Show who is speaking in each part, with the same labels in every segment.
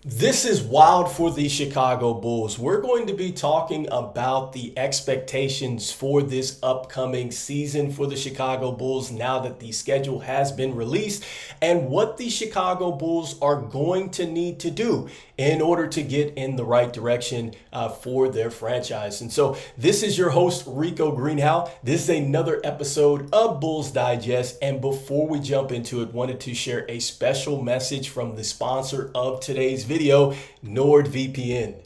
Speaker 1: This is wild for the Chicago Bulls. We're going to be talking about the expectations for this upcoming season for the Chicago Bulls now that the schedule has been released and what the Chicago Bulls are going to need to do in order to get in the right direction for their franchise. And so this is your host, Rico Greenhowe. This is another episode of Bulls Digest. And before we jump into it, wanted to share a special message from the sponsor of today's video, NordVPN.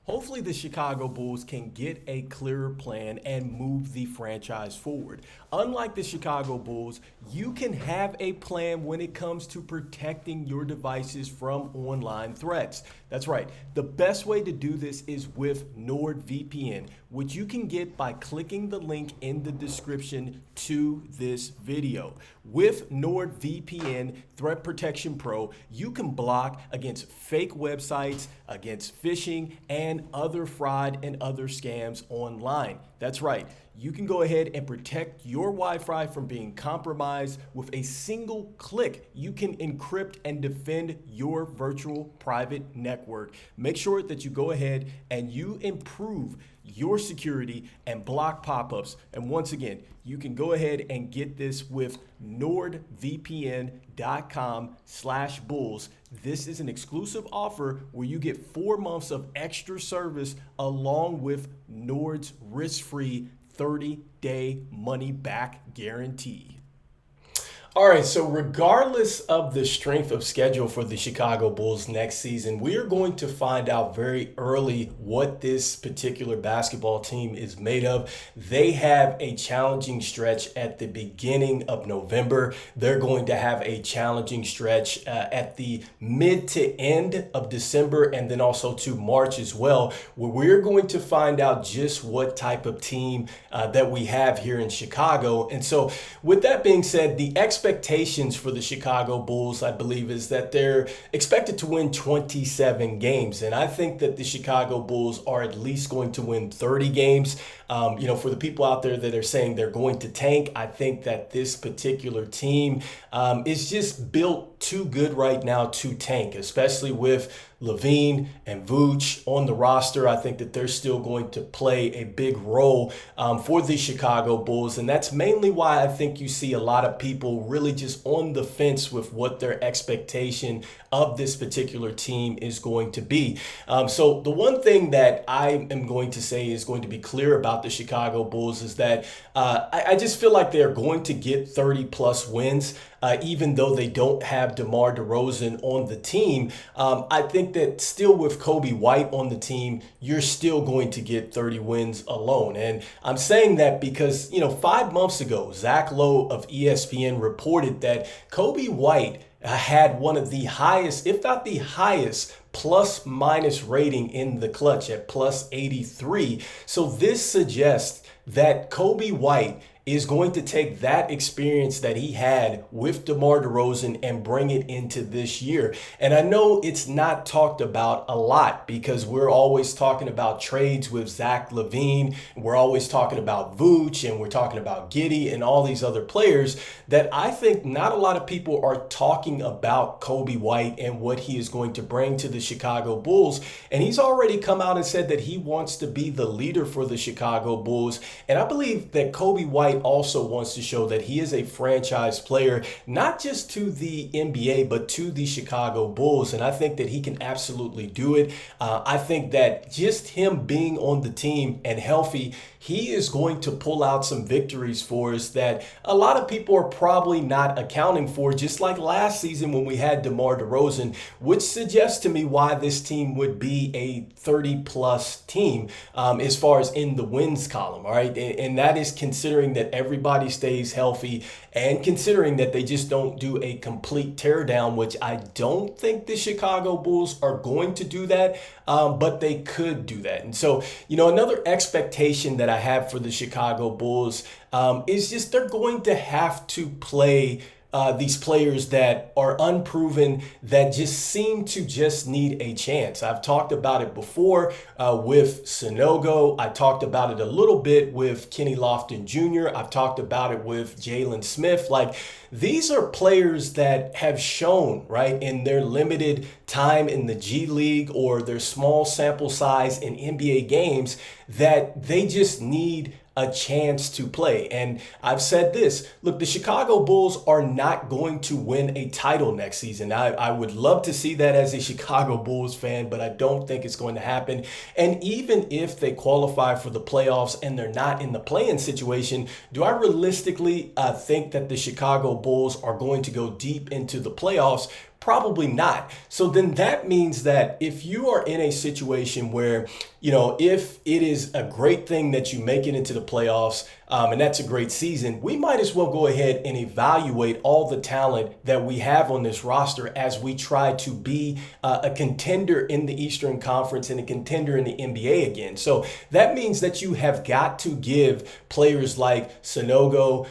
Speaker 1: Hopefully the Chicago Bulls can get a clearer plan and move the franchise forward. Unlike the Chicago Bulls, you can have a plan when it comes to protecting your devices from online threats. That's right. The best way to do this is with NordVPN, which you can get by clicking the link in the description to this video. With NordVPN Threat Protection Pro, you can block against fake websites, against phishing, and other fraud and other scams online. That's right. You can go ahead and protect your Wi-Fi from being compromised with a single click. You can encrypt and defend your virtual private network. Make sure that you go ahead and you improve your security and block pop-ups. And once again, you can go ahead and get this with nordvpn.com/bulls. This is an exclusive offer where you get 4 months of extra service along with Nord's risk-free 30-day money-back guarantee. All right, so regardless of the strength of schedule for the Chicago Bulls next season, we are going to find out very early what this particular basketball team is made of. They have a challenging stretch at the beginning of November. They're going to have a challenging stretch at the mid to end of December and then also to March as well, where we're going to find out just what type of team that we have here in Chicago. And so with that being said, the expectations for the Chicago Bulls, I believe, is that they're expected to win 27 games. And I think that the Chicago Bulls are at least going to win 30 games. For the people out there that are saying they're going to tank, I think that this particular team is just built too good right now to tank, especially with Lavine and Vuce on the roster. I think that they're still going to play a big role for the Chicago Bulls. And that's mainly why I think you see a lot of people really just on the fence with what their expectation of this particular team is going to be. So the one thing that I am going to say is going to be clear about the Chicago Bulls is that I just feel like they're going to get 30 plus wins. Even though they don't have DeMar DeRozan on the team, I think that still with Coby White on the team, you're still going to get 30 wins alone. And I'm saying that because, 5 months ago, Zach Lowe of ESPN reported that Coby White had one of the highest, if not the highest, plus minus rating in the clutch at plus 83. So this suggests that Coby White is going to take that experience that he had with DeMar DeRozan and bring it into this year. And I know it's not talked about a lot because we're always talking about trades with Zach Lavine. We're always talking about Vuce and we're talking about Giddey and all these other players that I think not a lot of people are talking about Coby White and what he is going to bring to the Chicago Bulls. And he's already come out and said that he wants to be the leader for the Chicago Bulls. And I believe that Coby White also wants to show that he is a franchise player, not just to the NBA, but to the Chicago Bulls. And I think that he can absolutely do it. I think that just him being on the team and healthy, he is going to pull out some victories for us that a lot of people are probably not accounting for, just like last season when we had DeMar DeRozan, which suggests to me why this team would be a 30-plus team as far as in the wins column, all right? And that is considering that everybody stays healthy and considering that they just don't do a complete teardown, which I don't think the Chicago Bulls are going to do that, but they could do that. And so, another expectation that I have for the Chicago Bulls is just they're going to have to play these players that are unproven that just seem to just need a chance. I've talked about it before with Sanogo. I talked about it a little bit with Kenny Lofton Jr. I've talked about it with Jalen Smith. Like, these are players that have shown, right, in their limited time in the G League or their small sample size in NBA games that they just need a chance to play. And I've said this, look, the Chicago Bulls are not going to win a title next season. I would love to see that as a Chicago Bulls fan, but I don't think it's going to happen. And even if they qualify for the playoffs and they're not in the play-in situation, do I realistically think that the Chicago Bulls are going to go deep into the playoffs? Probably not. So then that means that if you are in a situation where, you know, if it is a great thing that you make it into the playoffs, and that's a great season, we might as well go ahead and evaluate all the talent that we have on this roster as we try to be a contender in the Eastern Conference and a contender in the NBA again. So that means that you have got to give players like Sanogo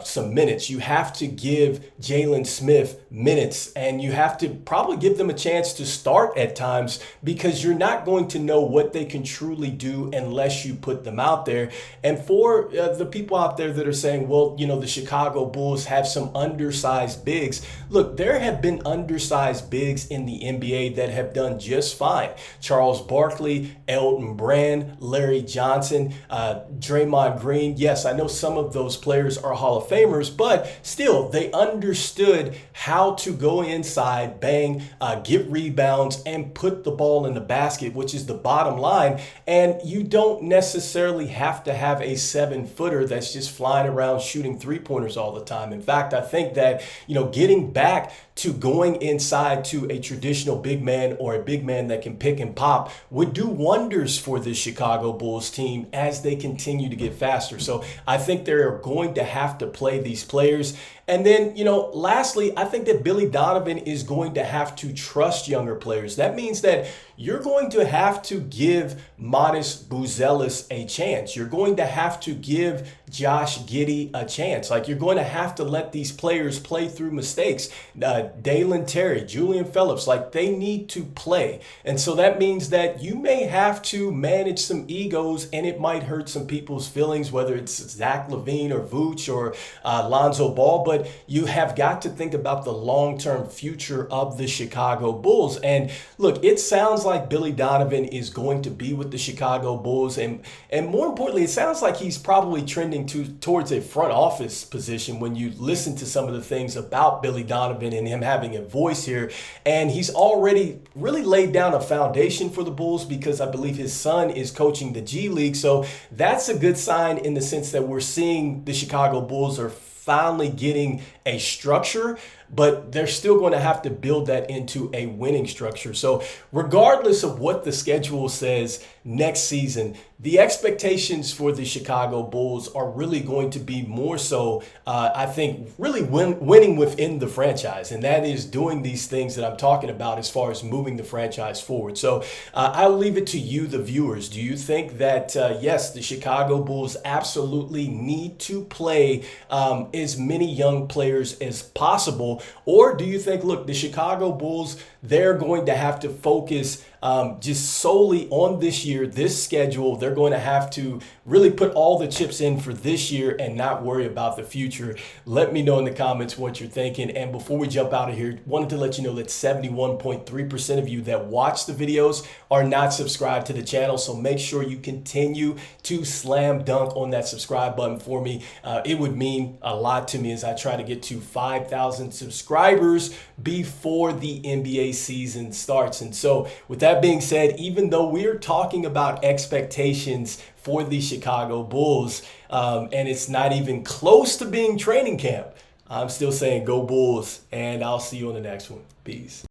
Speaker 1: some minutes. You have to give Jalen Smith minutes, and you have to probably give them a chance to start at times, because you're not going to know what they can truly do unless you put them out there. And for the people out there that are saying, well, you know, the Chicago Bulls have some undersized bigs. Look, there have been undersized bigs in the NBA that have done just fine. Charles Barkley, Elton Brand, Larry Johnson, Draymond Green. Yes, I know some of those players are Hall of Famers, but still, they understood how to go inside, bang, get rebounds, and put the ball in the basket, which is the bottom line. And you don't necessarily have to have a 7-footer that's just flying around shooting three-pointers all the time. In fact, I think that, you know, getting back to going inside to a traditional big man or a big man that can pick and pop would do wonders for the Chicago Bulls team as they continue to get faster. So I think they're going to have to play these players. And then, you know, lastly, I think that Billy Donovan is going to have to trust younger players. That means that you're going to have to give Modest Buzelis a chance. You're going to have to give Josh Giddey a chance. Like, you're going to have to let these players play through mistakes. Dalen Terry, Julian Phillips, like, they need to play. And so that means that you may have to manage some egos, and it might hurt some people's feelings, whether it's Zach Lavine or Vooch or Lonzo Ball. But you have got to think about the long-term future of the Chicago Bulls. And look, it sounds like Billy Donovan is going to be with the Chicago Bulls. And more importantly, it sounds like he's probably trending towards a front office position when you listen to some of the things about Billy Donovan and him having a voice here. And he's already really laid down a foundation for the Bulls, because I believe his son is coaching the G League. So that's a good sign in the sense that we're seeing the Chicago Bulls are finally getting a structure, but they're still going to have to build that into a winning structure. So regardless of what the schedule says next season, the expectations for the Chicago Bulls are really going to be more so, I think, really winning within the franchise. And that is doing these things that I'm talking about as far as moving the franchise forward. So I'll leave it to you, the viewers. Do you think that, yes, the Chicago Bulls absolutely need to play as many young players as possible? Or do you think, look, the Chicago Bulls, they're going to have to focus just solely on this year, this schedule? They're going to have to really put all the chips in for this year and not worry about the future. Let me know in the comments what you're thinking. And before we jump out of here, wanted to let you know that 71.3% of you that watch the videos are not subscribed to the channel. So make sure you continue to slam dunk on that subscribe button for me. It would mean a lot to me as I try to get to 5,000 subscribers before the NBA season starts. And so with that being said, even though we're talking about expectations for the Chicago Bulls, and it's not even close to being training camp, I'm still saying go Bulls, and I'll see you on the next one. Peace.